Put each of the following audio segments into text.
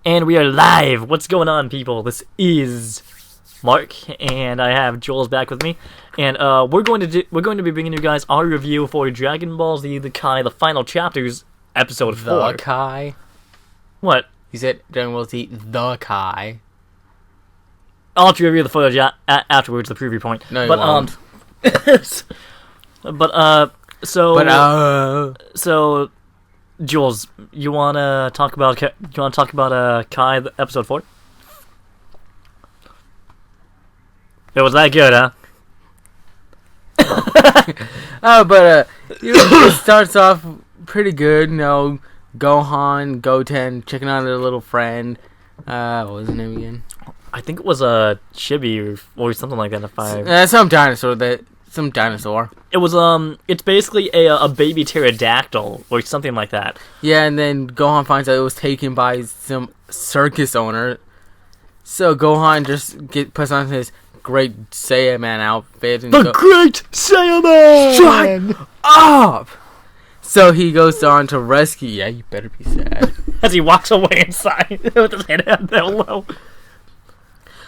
And we are live. What's going on, people? This is Mark, and I have Jules back with me, and we're going to be bringing you guys our review for Dragon Ball Z: The Kai, the final chapters, episode 4. The Kai. What? You said Dragon Ball Z: The Kai. I'll have to review the footage afterwards. The preview point. No, you won't. So, Jules, you wanna talk about Kai episode 4? It was that good, huh? It starts off pretty good. You know, Gohan, Goten checking out their little friend. What was his name again? I think it was a Chibi or something like that. Some dinosaur. It was it's basically a baby pterodactyl or something like that. Yeah, and then Gohan finds out it was taken by some circus owner. So Gohan just puts on his Great Saiyaman outfit. And Great Saiyaman! Shut up! So he goes on to rescue. Yeah, you better be sad. As he walks away inside with his head out there low.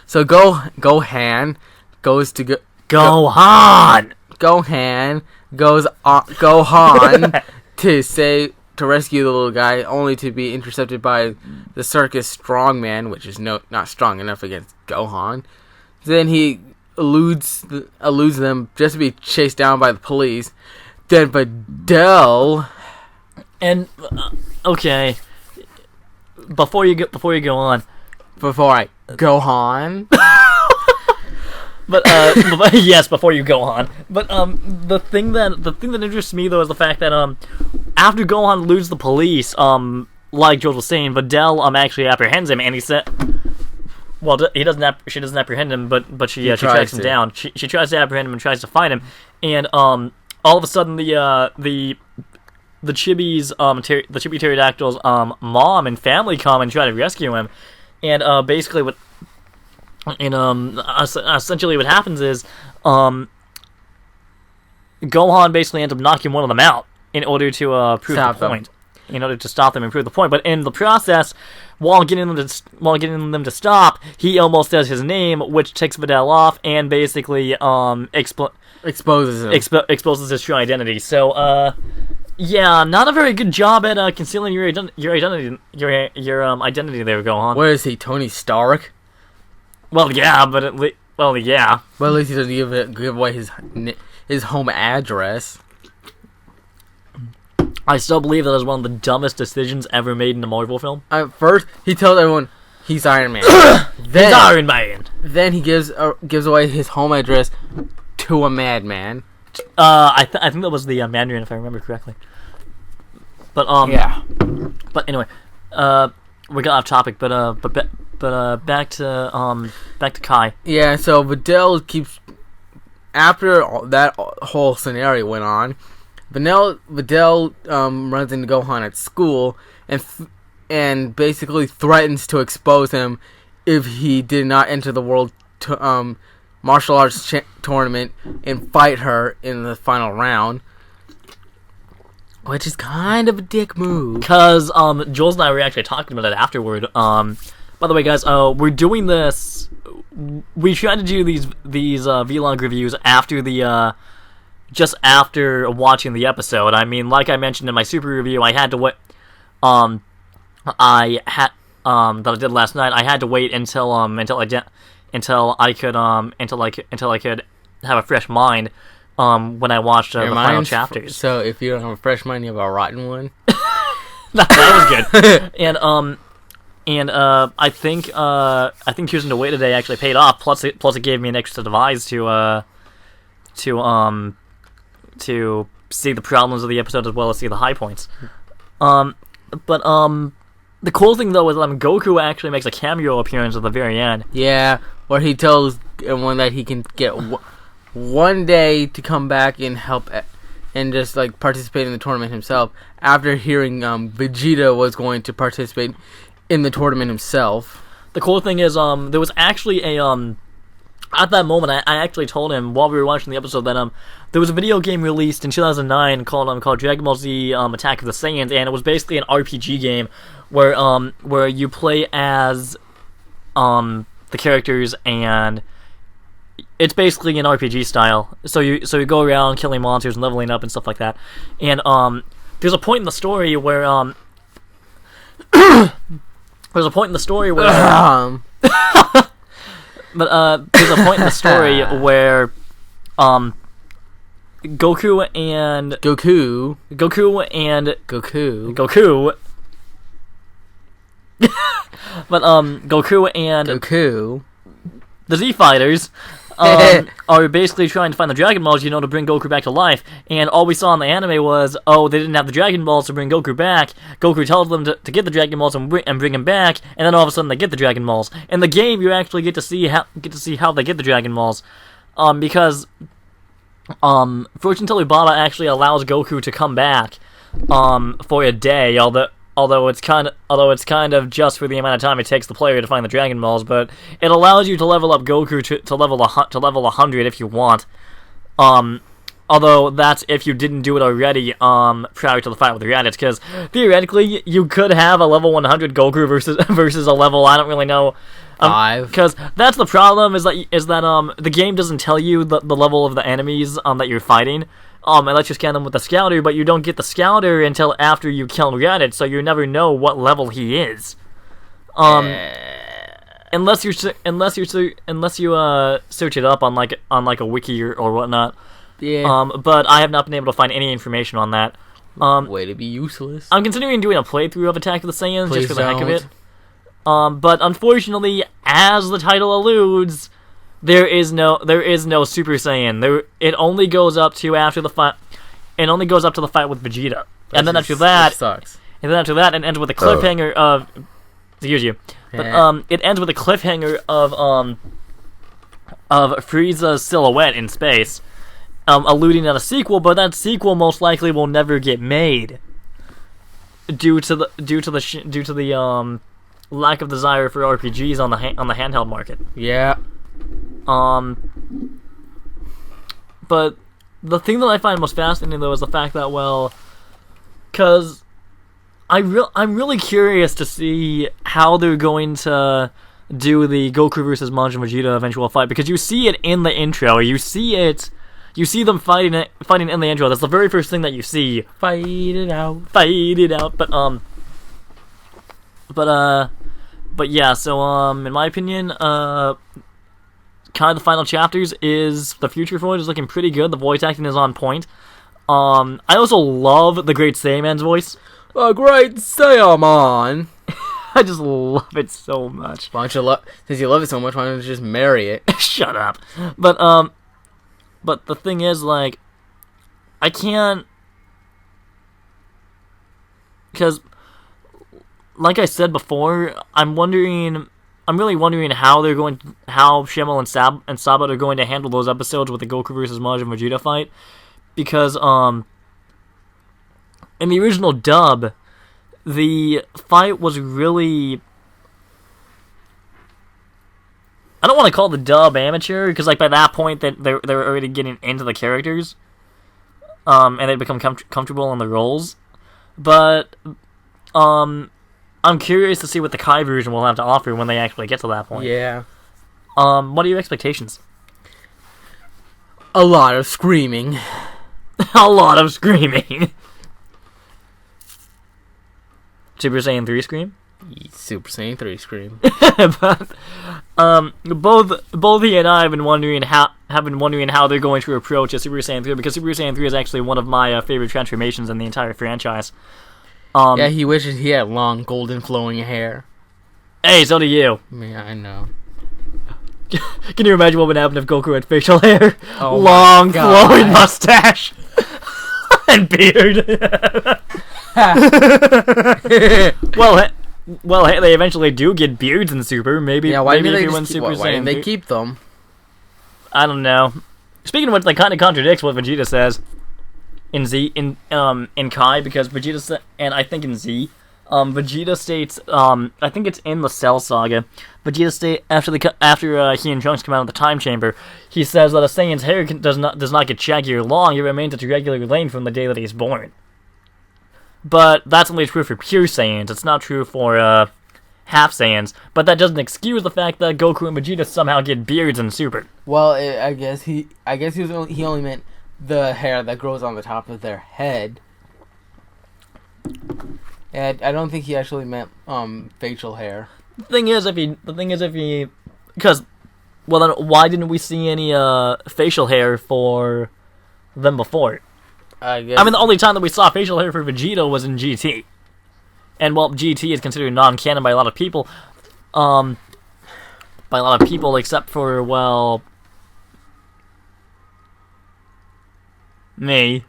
So Gohan goes to Gohan goes to rescue the little guy, only to be intercepted by the circus strongman, which is not strong enough against Gohan. Then he eludes them just to be chased down by the police. Then Videl and okay, before you go on. But yes, before you go on. But the thing that interests me though is the fact that after Gohan eludes the police, like George was saying, Videl actually apprehends him, and he said, well, she doesn't apprehend him, but she tracks him down. She tries to apprehend him and tries to find him, and all of a sudden the Chibi's the Chibi Pterodactyl's mom and family come and try to rescue him, and basically essentially what happens is Gohan basically ends up knocking one of them out in order to prove the point. In order to stop them and prove the point, but in the process, while getting them to stop, he almost says his name, which ticks Videl off and basically exposes his true identity. So yeah, not a very good job at concealing your identity there, Gohan. Where is he, Tony Stark? Well, yeah, but at least he doesn't give away his home address. I still believe that is one of the dumbest decisions ever made in a Marvel film. First, he tells everyone he's Iron Man. He's Iron Man. Then he gives away his home address to a madman. I think that was the Mandarin, if I remember correctly. But yeah. But anyway, we got off topic. But back to Kai. Yeah. So Videl keeps, after that whole scenario went on, Videl runs into Gohan at school and basically threatens to expose him if he did not enter the world martial arts tournament and fight her in the final round, which is kind of a dick move. Because Jules and I were actually talking about it afterward. By the way, guys, we're doing this. We tried to do these vlog reviews after the. Just after watching the episode. I mean, like I mentioned in my super review, I had to wait. That I did last night. I had to wait until I could have a fresh mind. When I watched the final chapters. So if you don't have a fresh mind, you have a rotten one. that was good. And I think choosing to wait today actually paid off. Plus it gave me an extra device to see the problems of the episode as well as see the high points. But the cool thing though is Goku actually makes a cameo appearance at the very end. Yeah, where he tells everyone that he can get one day to come back and help and just like participate in the tournament himself. After hearing Vegeta was going to participate in the tournament himself. The cool thing is there was actually a at that moment, I actually told him while we were watching the episode that there was a video game released in 2009 called Dragon Ball Z Attack of the Saiyans, and it was basically an RPG game where you play as the characters, and it's basically an RPG style. So you go around killing monsters and leveling up and stuff like that. And there's a point in the story where there's a point in the story where but there's a point in the story where Goku and but Goku and the Z Fighters are basically trying to find the Dragon Balls, to bring Goku back to life. And all we saw in the anime was, they didn't have the Dragon Balls to bring Goku back. Goku tells them to get the Dragon Balls and bring him back, and then all of a sudden they get the Dragon Balls. In the game, you actually get to see how they get the Dragon Balls, because Fortune Teller Baba actually allows Goku to come back for a day, although it's kind of just for the amount of time it takes the player to find the Dragon Balls, but it allows you to level up Goku to level 100 if you want. Although that's if you didn't do it already prior to the fight with the Raditz, because theoretically you could have a level 100 Goku versus a level, I don't really know, 5. Because that's the problem is that the game doesn't tell you the level of the enemies that you're fighting. It lets you scan them with the Scouter, but you don't get the Scouter until after you kill Raditz, so you never know what level he is. Unless you search it up on like a wiki or whatnot. Yeah. But I have not been able to find any information on that. Way to be useless. I'm considering doing a playthrough of Attack of the Saiyans Please just for the heck of don't. it. But unfortunately, as the title alludes, there is no Super Saiyan. It only goes up to after the fight. It only goes up to the fight with Vegeta, and then after that, sucks. And then after that, it ends with a cliffhanger of. Excuse you, but it ends with a cliffhanger of Frieza's silhouette in space, alluding at a sequel. But that sequel most likely will never get made due to the lack of desire for RPGs on the handheld market. Yeah. But the thing that I find most fascinating, though, is the fact that, because I'm really curious to see how they're going to do the Goku versus Majin Vegeta eventual fight, because you see it in the intro. You see them fighting in the intro. That's the very first thing that you see. Fight it out. But yeah. So in my opinion, kind of the final chapters is the future for it is looking pretty good. The voice acting is on point. I also love the Great Saiyaman's voice. A Great Saiyaman. I just love it so much. Why don't you since you love it so much, why don't you just marry it? Shut up. But the thing is, I can't, because, like I said before, I'm really wondering how Schimmel and Sabat are going to handle those episodes with the Goku versus Majin Vegeta fight, because in the original dub, the fight was really, I don't want to call the dub amateur, because by that point they were already getting into the characters, and they'd become comfortable in the roles, but I'm curious to see what the Kai version will have to offer when they actually get to that point. Yeah. What are your expectations? A lot of screaming. A lot of screaming. Super Saiyan 3 scream? Super Saiyan 3 scream. But both he and I have been wondering how they're going to approach a Super Saiyan 3, because Super Saiyan 3 is actually one of my favorite transformations in the entire franchise. Yeah, he wishes he had long, golden, flowing hair. Hey, so do you. Yeah, I know. Can you imagine what would happen if Goku had facial hair? Oh, long, flowing mustache. And beard. Well, hey, they eventually do get beards in Super. Maybe, yeah, why maybe do if they you win just Super Saiyan why didn't they 3. keep them? I don't know. Speaking of which, that kind of contradicts what Vegeta says in Kai, because Vegeta and I think in Z, Vegeta states, I think it's in the Cell Saga, Vegeta state after he and Trunks come out of the time chamber, he says that a Saiyan's hair does not get shaggy or long; it remains its regular length from the day that he's born. But that's only true for pure Saiyans. It's not true for half Saiyans. But that doesn't excuse the fact that Goku and Vegeta somehow get beards in Super. Well, I guess he only meant the hair that grows on the top of their head. And I don't think he actually meant facial hair. The thing is, because, well, then why didn't we see any facial hair for them before? I guess. I mean, the only time that we saw facial hair for Vegeta was in GT, and while GT is considered non-canon by a lot of people, except for, well, me.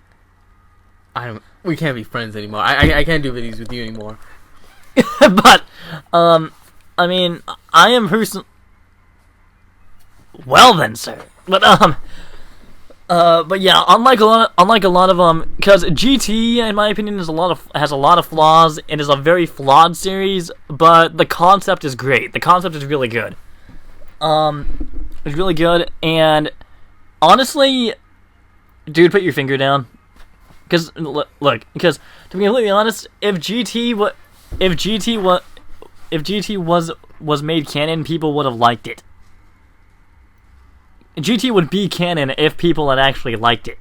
We can't be friends anymore. I can't do videos with you anymore. But, I mean, I am well then, sir. But yeah, unlike a lot of because GT, in my opinion, has a lot of flaws and is a very flawed series. But the concept is great. The concept is really good. It's really good, and honestly, dude, put your finger down. Because look, because to be completely honest, if GT was made canon, people would have liked it. GT would be canon if people had actually liked it.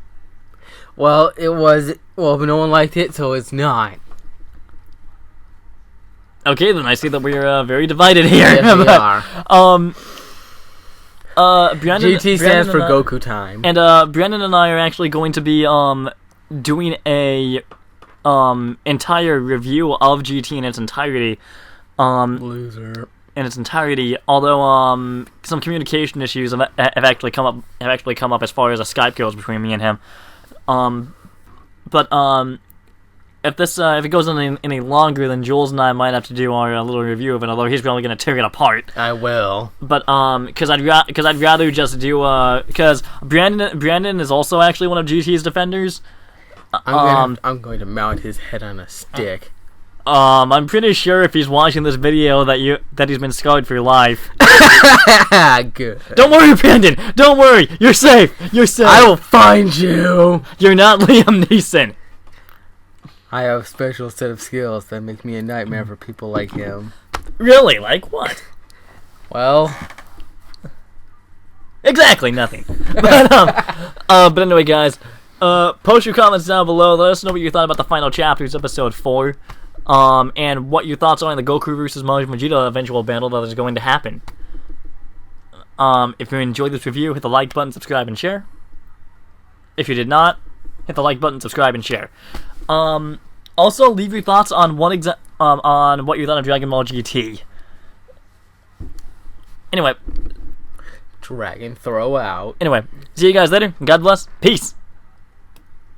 Well, it was. Well, but no one liked it, so it's not. Okay, then I see that we're very divided here. Yes, we are. GT stands for Goku time, and Brandon and I are actually going to be doing a entire review of GT in its entirety. Loser. In its entirety, although some communication issues have actually come up as far as a Skype goes between me and him. But if it goes on any longer, then Jules and I might have to do our little review of it. Although he's probably going to tear it apart. I will. But because I'd rather just do because Brandon is also actually one of GT's defenders. I'm going to mount his head on a stick. I'm pretty sure if he's watching this video that he's been scarred for life. Good. Don't worry, Brandon. Don't worry. You're safe. You're safe. I will find you. You're not Liam Neeson. I have a special set of skills that make me a nightmare for people like him. Really? Like what? Well, exactly nothing. But anyway, guys, post your comments down below. Let us know what you thought about the final chapters, episode 4. And what your thoughts are on the Goku vs. Majin Vegeta eventual battle that is going to happen. If you enjoyed this review, hit the like button, subscribe, and share. If you did not, hit the like button, subscribe, and share. Also, leave your thoughts on what you thought of Dragon Ball GT. Anyway. Dragon throw out. Anyway, see you guys later. God bless. Peace.